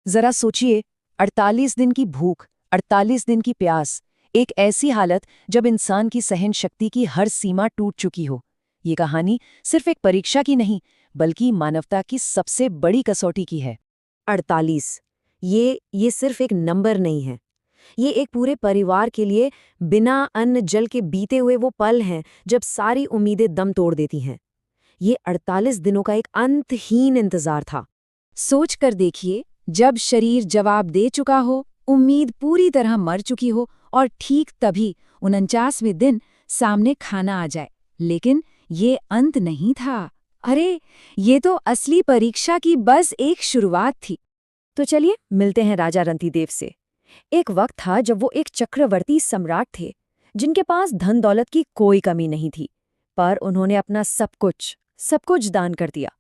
जरा सोचिए, 48 दिन की भूख, 48 दिन की प्यास, एक ऐसी हालत जब इंसान की सहन शक्ति की हर सीमा टूट चुकी हो। ये कहानी सिर्फ एक परीक्षा की नहीं, बल्कि मानवता की सबसे बड़ी कसौटी की है। 48। ये सिर्फ एक नंबर नहीं है। ये एक पूरे परिवार के लिए बिना अन्न जल के बीते हुए वो पल हैं जब सारी उम्मीदें दम तोड़ देती हैं। ये 48 दिनों का एक अंतहीन इंतजार था। सोच कर देखिए, जब शरीर जवाब दे चुका हो, उम्मीद पूरी तरह मर चुकी हो और ठीक तभी 49वें दिन सामने खाना आ जाए। लेकिन ये अंत नहीं था। अरे, ये तो असली परीक्षा की बस एक शुरुआत थी। तो चलिए मिलते हैं राजा रंतिदेव से। एक वक्त था जब वो एक चक्रवर्ती सम्राट थे, जिनके पास धन दौलत की कोई कमी नहीं थी। पर उन्होंने अपना सब कुछ दान कर दिया,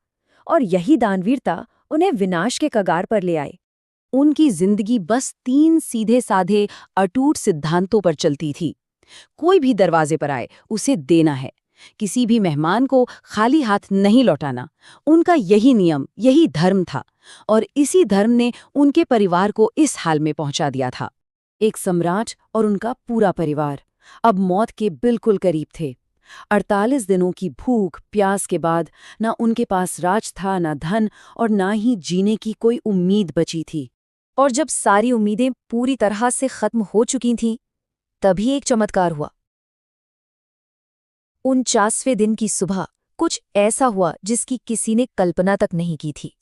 और यही दानवीरता उन्हें विनाश के कगार पर ले आए। उनकी जिंदगी बस 3 सीधे साधे अटूट सिद्धांतों पर चलती थी। कोई भी दरवाजे पर आए, उसे देना है। किसी भी मेहमान को खाली हाथ नहीं लौटाना। उनका यही नियम, यही धर्म था, और इसी धर्म ने उनके परिवार को इस हाल में पहुंचा दिया था। एक सम्राट और उनका पूरा परिवार अब मौत के बिल्कुल करीब थे। 48 दिनों की भूख प्यास के बाद ना उनके पास राज था, ना धन, और ना ही जीने की कोई उम्मीद बची थी। और जब सारी उम्मीदें पूरी तरह से खत्म हो चुकी थीं, तभी एक चमत्कार हुआ। 49वें दिन की सुबह कुछ ऐसा हुआ जिसकी किसी ने कल्पना तक नहीं की थी।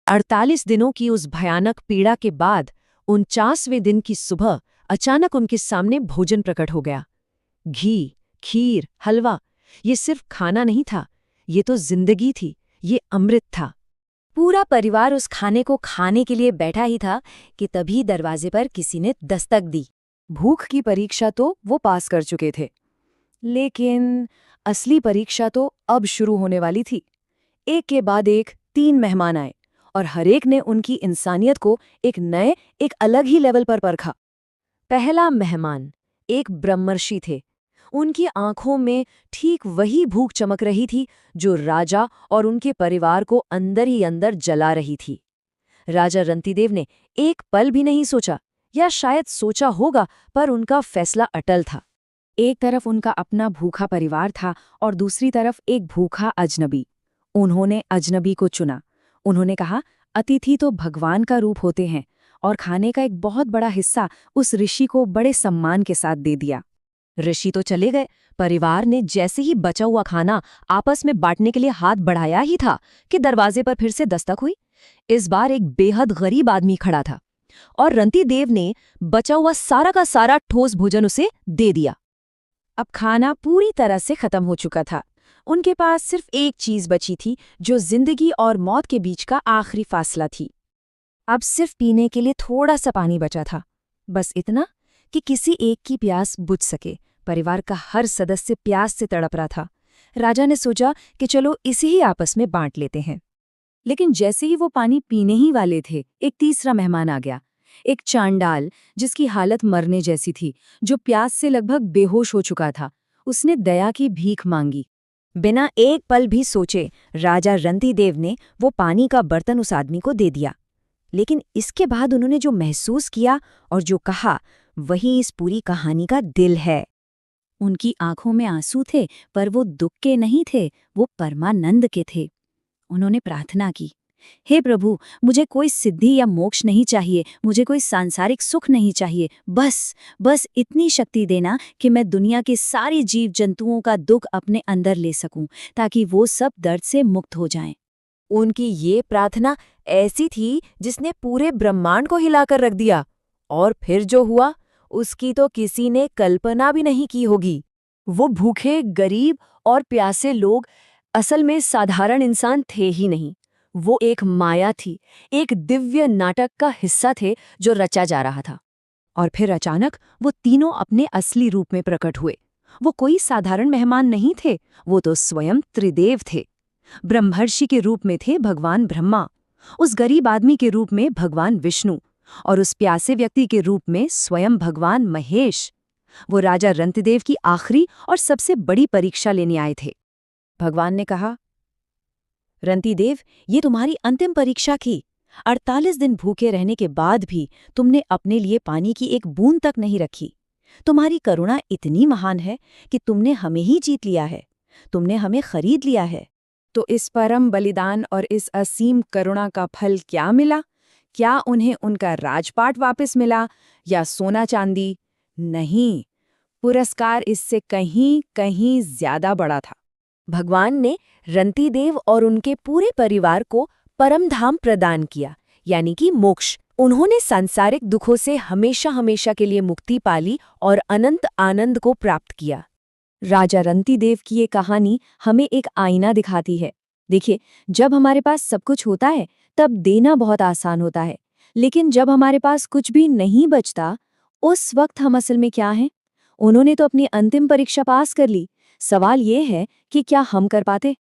48 दिनों की उस भयानक पीड़ा के बाद 49वें दिन की सुबह अचानक उनके सामने भोजन प्रकट हो गया। घी, खीर, हलवा, ये सिर्फ खाना नहीं था, ये तो जिंदगी थी, ये अमृत था। पूरा परिवार उस खाने को खाने के लिए बैठा ही था कि तभी दरवाजे पर किसी ने दस्तक दी। भूख की परीक्षा तो वो पास कर चुके थे, लेकिन असली परीक्षा तो अब शुरू होने वाली थी। एक के बाद एक 3 मेहमान आए, और हर एक ने उनकी इंसानियत को एक अलग ही लेवल पर परखा। पहला मेहमान एक ब्रह्मर्षि थे। उनकी आंखों में ठीक वही भूख चमक रही थी जो राजा और उनके परिवार को अंदर ही अंदर जला रही थी। राजा रंतिदेव ने एक पल भी नहीं सोचा, या शायद सोचा होगा, पर उनका फैसला अटल था। एक तरफ उनका अपना भूखा परिवार था और दूसरी तरफ एक भूखा अजनबी। उन्होंने अजनबी को चुना। उन्होंने कहा, अतिथि तो भगवान का रूप होते हैं, और खाने का एक बहुत बड़ा हिस्सा उस ऋषि को बड़े सम्मान के साथ दे दिया। ऋषि तो चले गए, परिवार ने जैसे ही बचा हुआ खाना आपस में बांटने के लिए हाथ बढ़ाया ही था कि दरवाजे पर फिर से दस्तक हुई। इस बार एक बेहद गरीब आदमी खड़ा था, और रंतिदेव ने बचा हुआ सारा का सारा ठोस भोजन उसे दे दिया। अब खाना पूरी तरह से खत्म हो चुका था। उनके पास सिर्फ एक चीज बची थी, जो जिंदगी और मौत के बीच का आखिरी फासला थी। अब सिर्फ पीने के लिए थोड़ा सा पानी बचा था, बस इतना कि किसी एक की प्यास बुझ सके। परिवार का हर सदस्य प्यास से तड़प रहा था। राजा ने सोचा कि चलो इसे ही आपस में बांट लेते हैं। लेकिन जैसे ही वो पानी पीने ही वाले थे, एक तीसरा मेहमान आ गया। एक चांडाल, जिसकी हालत मरने जैसी थी, जो प्यास से लगभग बेहोश हो चुका था। उसने दया की भीख मांगी। बिना एक पल भी सोचे राजा रंतिदेव ने वो पानी का बर्तन उस आदमी को दे दिया। लेकिन इसके बाद उन्होंने जो महसूस किया और जो कहा, वही इस पूरी कहानी का दिल है। उनकी आंखों में आंसू थे, पर वो दुख के नहीं थे, वो परमानंद के थे। उन्होंने प्रार्थना की, हे प्रभु, मुझे कोई सिद्धि या मोक्ष नहीं चाहिए, मुझे कोई सांसारिक सुख नहीं चाहिए, बस इतनी शक्ति देना कि मैं दुनिया के सारे जीव जंतुओं का दुख अपने अंदर ले सकूं, ताकि वो सब दर्द से मुक्त हो जाएं। उनकी ये प्रार्थना ऐसी थी जिसने पूरे ब्रह्मांड को हिलाकर रख दिया, और फिर जो हुआ उसकी तो किसी ने कल्पना भी नहीं की होगी। वो भूखे, गरीब और प्यासे लोग असल में साधारण इंसान थे ही नहीं। वो एक माया थी, एक दिव्य नाटक का हिस्सा थे जो रचा जा रहा था। और फिर अचानक वो तीनों अपने असली रूप में प्रकट हुए। वो कोई साधारण मेहमान नहीं थे, वो तो स्वयं त्रिदेव थे। ब्रह्मर्षि के रूप में थे भगवान ब्रह्मा, उस गरीब आदमी के रूप में भगवान विष्णु, और उस प्यासे व्यक्ति के रूप में स्वयं भगवान महेश। वो राजा रंतिदेव की आखिरी और सबसे बड़ी परीक्षा लेने आए थे। भगवान ने कहा, रंतिदेव, ये तुम्हारी अंतिम परीक्षा थी। 48 दिन भूखे रहने के बाद भी तुमने अपने लिए पानी की एक बूंद तक नहीं रखी। तुम्हारी करुणा इतनी महान है कि तुमने हमें ही जीत लिया है, तुमने हमें खरीद लिया है। तो इस परम बलिदान और इस असीम करुणा का फल क्या मिला? क्या उन्हें उनका राजपाट वापस मिला या सोना चांदी? नहीं, पुरस्कार इससे कहीं कहीं ज्यादा बड़ा था। भगवान ने रंतीदेव और उनके पूरे परिवार को परमधाम प्रदान किया, यानी कि मोक्ष। उन्होंने सांसारिक दुखों से हमेशा हमेशा के लिए मुक्ति पाली और अनंत आनंद को प्राप्त किया। राजा रंतीदेव की ये कहानी हमें एक आईना दिखाती है। देखिए, जब हमारे पास सब कुछ होता है तब देना बहुत आसान होता है, लेकिन जब हमारे पास कुछ भी नहीं बचता, उस वक्त हम असल में क्या हैं? उन्होंने तो अपनी अंतिम परीक्षा पास कर ली। सवाल ये है कि क्या हम कर पाते?